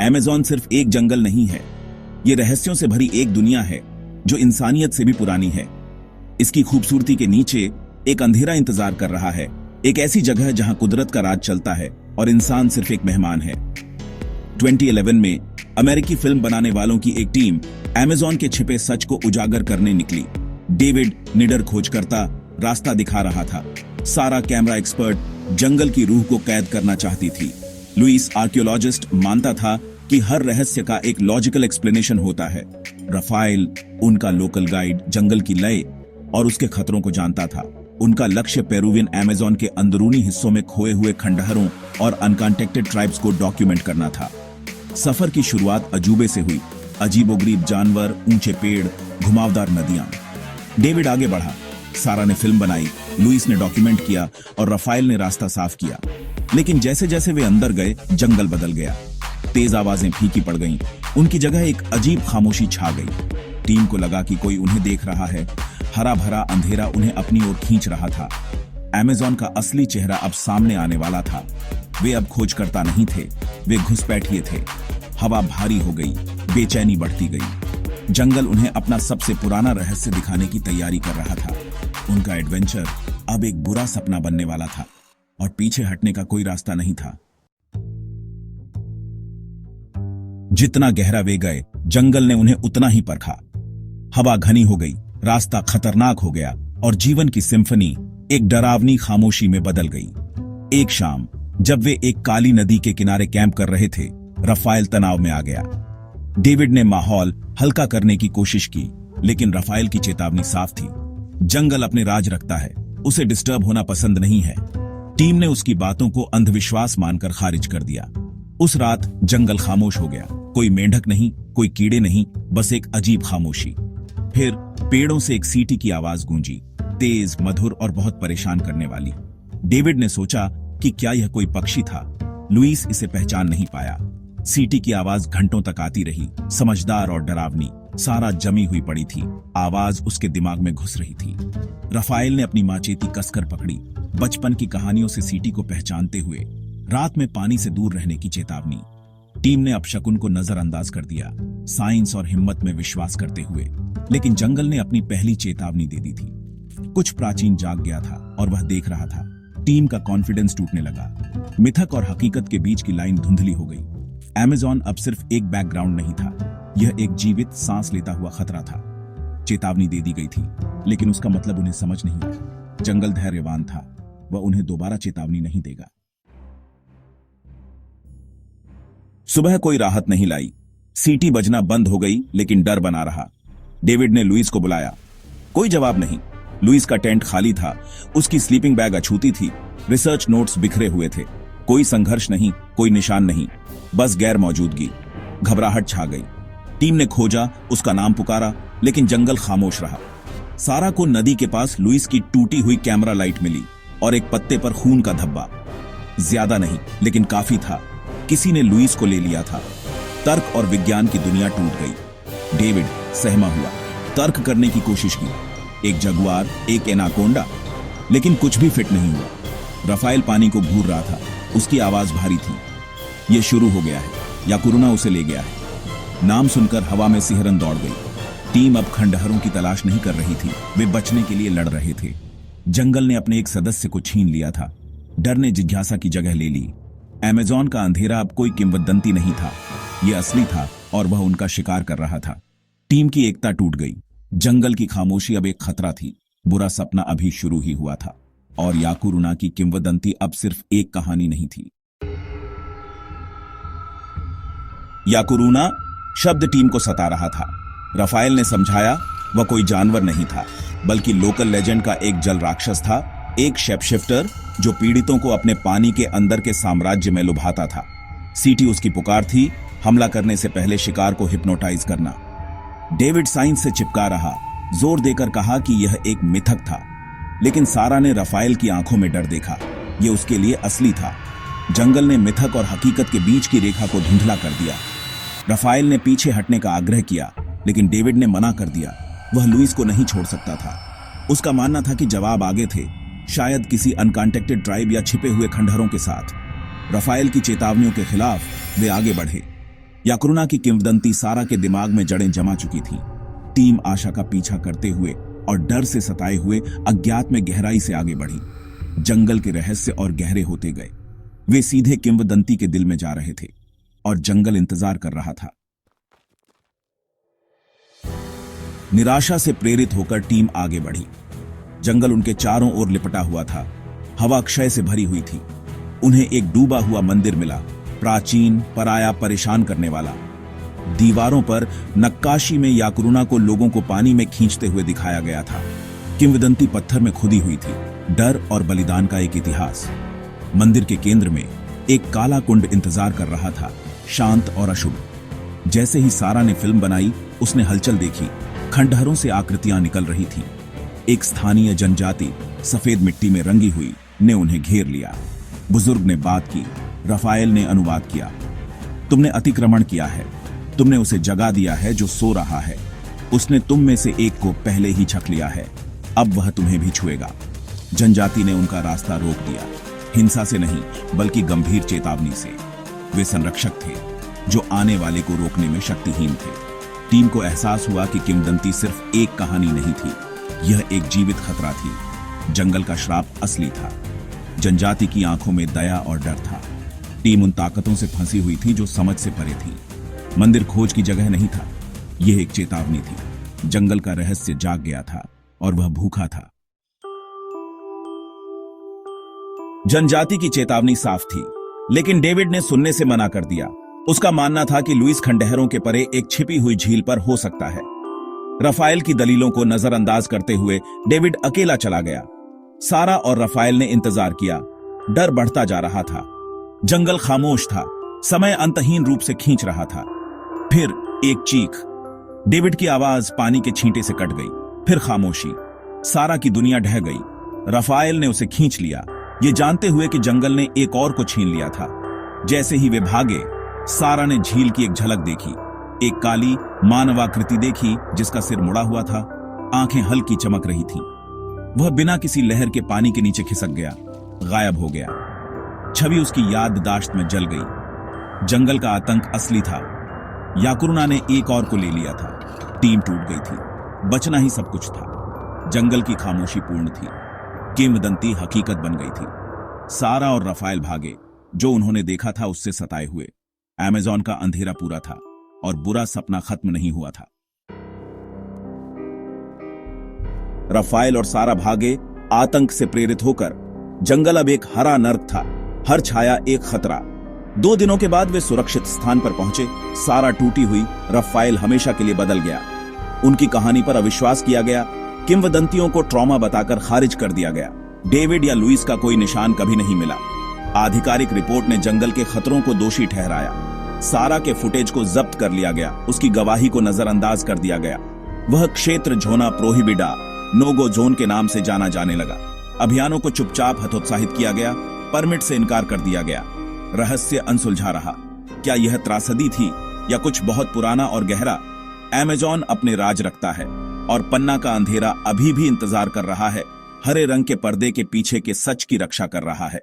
Amazon सिर्फ एक जंगल नहीं है, ये रहस्यों से भरी एक दुनिया है जो इंसानियत से भी पुरानी है। इसकी खूबसूरती के नीचे एक अंधेरा इंतजार कर रहा है, एक ऐसी जगह जहां कुदरत का राज चलता है और इंसान सिर्फ एक मेहमान है। 2011 में अमेरिकी फिल्म बनाने वालों की एक टीम अमेज़न के छिपे सच को उजागर करने निकली। डेविड निडर खोजकर्ता रास्ता दिखा रहा था। सारा कैमरा एक्सपर्ट जंगल की रूह को कैद करना चाहती थी। लुइस आर्कियोलॉजिस्ट मानता था कि हर रहस्य का एक लॉजिकल एक्सप्लेनेशन होता है। राफेल उनका लोकल गाइड जंगल की लय और उसके खतरों को जानता था। उनका लक्ष्य पेरुवियन अमेज़न के अंदरूनी हिस्सों में खोए हुए खंडहरों और अनकॉन्टेक्टेड ट्राइब्स को डॉक्यूमेंट करना था। सफर की शुरुआत अजूबे से हुई। अजीबोगरीब जानवर, ऊंचे पेड़, घुमावदार नदियां। डेविड आगे बढ़ा। सारा ने फिल्म बनाई, लुइस ने डॉक्यूमेंट किया और राफेल ने रास्ता साफ किया। लेकिन जैसे जैसे वे अंदर गए, जंगल बदल गया। तेज आवाजें फीकी पड़ गईं। उनकी जगह एक अजीब खामोशी छा गई। टीम को लगा कि कोई उन्हें देख रहा है। हरा भरा अंधेरा उन्हें अपनी ओर खींच रहा था। अमेज़न का असली चेहरा अब सामने आने वाला था। वे अब खोजकर्ता नहीं थे, वे घुसपैठिए थे। हवा भारी हो गई, बेचैनी बढ़ती गई। जंगल उन्हें अपना सबसे पुराना रहस्य दिखाने की तैयारी कर रहा था। उनका एडवेंचर अब एक बुरा सपना बनने वाला था और पीछे हटने का कोई रास्ता नहीं था। जितना गहरा वे गए, जंगल ने उन्हें उतना ही परखा। हवा घनी हो गई, रास्ता खतरनाक हो गया और जीवन की सिम्फनी एक डरावनी खामोशी में बदल गई। एक शाम जब वे एक काली नदी के किनारे कैंप कर रहे थे, राफेल तनाव में आ गया। डेविड ने माहौल हल्का करने की कोशिश की, लेकिन राफेल की चेतावनी साफ थी। जंगल अपने राज रखता है, उसे डिस्टर्ब होना पसंद नहीं है। टीम ने उसकी बातों को अंधविश्वास मानकर खारिज कर दिया। उस रात जंगल खामोश हो गया। कोई मेंढक नहीं, कोई कीड़े नहीं, बस एक अजीब खामोशी। फिर पेड़ों से एक सीटी की आवाज गूंजी, तेज, मधुर और बहुत परेशान करने वाली। डेविड ने सोचा कि क्या यह कोई पक्षी था। लुइस इसे पहचान नहीं पाया। सीटी की आवाज घंटों तक आती रही, समझदार और डरावनी। सारा जमी हुई पड़ी थी, आवाज उसके दिमाग में घुस रही थी। राफेल ने अपनी माचेती कसकर पकड़ी, बचपन की कहानियों से सीटी को पहचानते हुए। रात में पानी से दूर रहने की चेतावनी। टीम ने अपशकुन को नजरअंदाज कर दिया, साइंस और हिम्मत में विश्वास करते हुए। लेकिन जंगल ने अपनी पहली चेतावनी दे दी थी। कुछ प्राचीन जाग गया था और वह देख रहा था। टीम का कॉन्फिडेंस टूटने लगा। मिथक और हकीकत के बीच की लाइन धुंधली हो गई। अमेज़न अब सिर्फ एक बैकग्राउंड नहीं था, यह एक जीवित सांस लेता हुआ खतरा था। चेतावनी दे दी गई थी, लेकिन उसका मतलब उन्हें समझ नहीं आया। जंगल धैर्यवान था, वह उन्हें दोबारा चेतावनी नहीं देगा। सुबह कोई राहत नहीं लाई। सीटी बजना बंद हो गई, लेकिन डर बना रहा। डेविड ने लुइस को बुलाया। कोई जवाब नहीं। लुइस का टेंट खाली था, उसकी स्लीपिंग बैग अछूती थी, रिसर्च नोट्स बिखरे हुए थे। कोई संघर्ष नहीं, कोई निशान नहीं, बस गैर मौजूदगी। घबराहट छा गई। टीम ने खोजा, उसका नाम पुकारा, लेकिन जंगल खामोश रहा। सारा को नदी के पास लुइस की टूटी हुई कैमरा लाइट मिली और एक पत्ते पर खून का धब्बा। ज्यादा नहीं, लेकिन काफी था। किसी ने लुइस को ले लिया था। तर्क और विज्ञान की दुनिया टूट गई। डेविड सहमा हुआ, तर्क करने की कोशिश की। एक जगुआर, एक एनाकोंडा, लेकिन कुछ भी फिट नहीं हुआ। राफेल पानी को घूर रहा था, उसकी आवाज भारी थी। यह शुरू हो गया है, याकुरुना उसे ले गया है। नाम सुनकर हवा में सिहरन दौड़ गई। टीम अब खंडहरों की तलाश नहीं कर रही थी, वे बचने के लिए लड़ रहे थे। जंगल ने अपने एक सदस्य को छीन लिया था। डर ने जिज्ञासा की जगह ले ली। अमेज़न का अंधेरा अब कोई किंवदंती नहीं था, यह असली था और वह उनका शिकार कर रहा था। टीम की एकता टूट गई। जंगल की खामोशी अब एक खतरा थी। बुरा सपना अभी शुरू ही हुआ था और याकुरुना की किंवदंती अब सिर्फ एक कहानी नहीं थी। याकुरुना शब्द टीम को सता रहा था। राफेल ने समझाया, वह कोई जानवर नहीं था, बल्कि लोकल लेजेंड का एक जल राक्षस था, एक शेपशिफ्टर जो पीड़ितों को अपने पानी के अंदर के साम्राज्य में लुभाता था। सीटी उसकी पुकार थी, हमला करने से पहले शिकार को हिप्नोटाइज करना। डेविड साइंस से चिपका रहा, जोर देकर कहा कि यह एक मिथक था। लेकिन सारा ने राफेल की आंखों में डर देखा, यह उसके लिए असली था। जंगल ने मिथक और हकीकत के बीच की रेखा को धुंधला कर दिया। राफेल ने पीछे हटने का आग्रह किया, लेकिन डेविड ने मना कर दिया। वह लुइस को नहीं छोड़ सकता था। उसका मानना था कि जवाब आगे थे, शायद किसी अनकॉन्टेक्टेड ट्राइब या छिपे हुए खंडहरों के साथ। राफेल की चेतावनियों के खिलाफ वे आगे बढ़े। याकुरुना की किंवदंती सारा के दिमाग में जड़ें जमा चुकी थी। टीम आशा का पीछा करते हुए और डर से सताए हुए अज्ञात में गहराई से आगे बढ़ी। जंगल के रहस्य और गहरे होते गए। वे सीधे किंवदंती के दिल में जा रहे थे और जंगल इंतजार कर रहा था। निराशा से प्रेरित होकर टीम आगे बढ़ी। जंगल उनके चारों ओर लिपटा हुआ था। हवा क्षय से भरी हुई थी। उन्हें एक डूबा हुआ मंदिर मिला, प्राचीन, पराया, परेशान करने वाला। दीवारों पर नक्काशी में याकुरुना को लोगों को पानी में खींचते हुए दिखाया गया था। किंवदंती पत्थर में खुदी हुई थी, डर और बलिदान का एक इतिहास। मंदिर के केंद्र में एक काला कुंड इंतजार कर रहा था, शांत और अशुभ। जैसे ही सारा ने फिल्म बनाई, उसने हलचल देखी। खंडहरों से आकृतियां निकल रही थीं। एक स्थानीय जनजाति सफेद मिट्टी में रंगी हुई ने उन्हें घेर लिया। बुजुर्ग ने बात की, रफाएल ने अनुवाद किया। तुमने अतिक्रमण किया है, तुमने उसे जगा दिया है जो सो रहा है। उसने तुम में से एक को पहले ही छक लिया है, अब वह तुम्हें भी छुएगा। जनजाति ने उनका रास्ता रोक दिया, हिंसा से नहीं बल्कि गंभीर चेतावनी से। वे संरक्षक थे जो आने वाले को रोकने में शक्तिहीन थे। टीम को एहसास हुआ कि किंवदंती सिर्फ एक कहानी नहीं थी, यह एक जीवित खतरा थी। जंगल का श्राप असली था। जनजाति की आंखों में दया और डर था। टीम उन ताकतों से फंसी हुई थी जो समझ से परे थी। मंदिर खोज की जगह नहीं था, यह एक चेतावनी थी। जंगल का रहस्य जाग गया था और वह भूखा था। जनजाति की चेतावनी साफ थी, लेकिन डेविड ने सुनने से मना कर दिया। उसका मानना था कि लुइस खंडहरों के परे एक छिपी हुई झील पर हो सकता है। रफाएल की दलीलों को नजरअंदाज करते हुए डेविड अकेला चला गया। सारा और रफाएल ने इंतजार किया। डर बढ़ता जा रहा था। जंगल खामोश था, समय अंतहीन रूप से खींच रहा था। फिर एक चीख। डेविड की आवाज पानी के छींटे से कट गई। फिर खामोशी। सारा की दुनिया ढह गई। रफाएल ने उसे खींच लिया, ये जानते हुए कि जंगल ने एक और को छीन लिया था। जैसे ही वे भागे, सारा ने झील की एक झलक देखी। एक काली मानवाकृति देखी जिसका सिर मुड़ा हुआ था, आंखें हल्की चमक रही थीं। वह बिना किसी लहर के पानी के नीचे खिसक गया, गायब हो गया। छवि उसकी याददाश्त में जल गई। जंगल का आतंक असली था। याकुरुना ने एक और को ले लिया था। टीम टूट गई थी। बचना ही सब कुछ था। जंगल की खामोशी पूर्ण थी। किंवदंती हकीकत बन गई थी। सारा और रफाएल भागे। जो उन्होंने देखा था उससे सताए हुए। अमेज़न का अंधेरा पूरा था और बुरा सपना खत्म नहीं हुआ था। रफाएल और सारा भागे, आतंक से प्रेरित होकर। जंगल अब एक हरा नर्क था, हर छाया एक खतरा। 2 दिनों के बाद वे सुरक्षित स्थान पर पहुंचे। सारा टूटी हुई, रफाएल हमेशा के लिए बदल गया। उनकी कहानी पर अविश्वास किया गया। किंवदंतियों को ट्रॉमा बताकर खारिज कर दिया गया। डेविड या लुइस का कोई निशान कभी नहीं मिला। आधिकारिक रिपोर्ट ने जंगल के खतरों को दोषी ठहराया। सारा के फुटेज को जब्त कर लिया गया। उसकी गवाही को नजरअंदाज कर दिया गया। वह क्षेत्र झोना प्रोहिबिडा, नोगो जोन के नाम से जाना जाने लगा। अभियानों को चुपचाप हतोत्साहित किया गया। परमिट से इनकार कर दिया गया। रहस्य अनसुलझा रहा। क्या यह त्रासदी थी या कुछ बहुत पुराना और गहरा? अमेज़न अपने राज रखता है और पन्ना का अंधेरा अभी भी इंतजार कर रहा है। हरे रंग के पर्दे के पीछे के सच की रक्षा कर रहा है।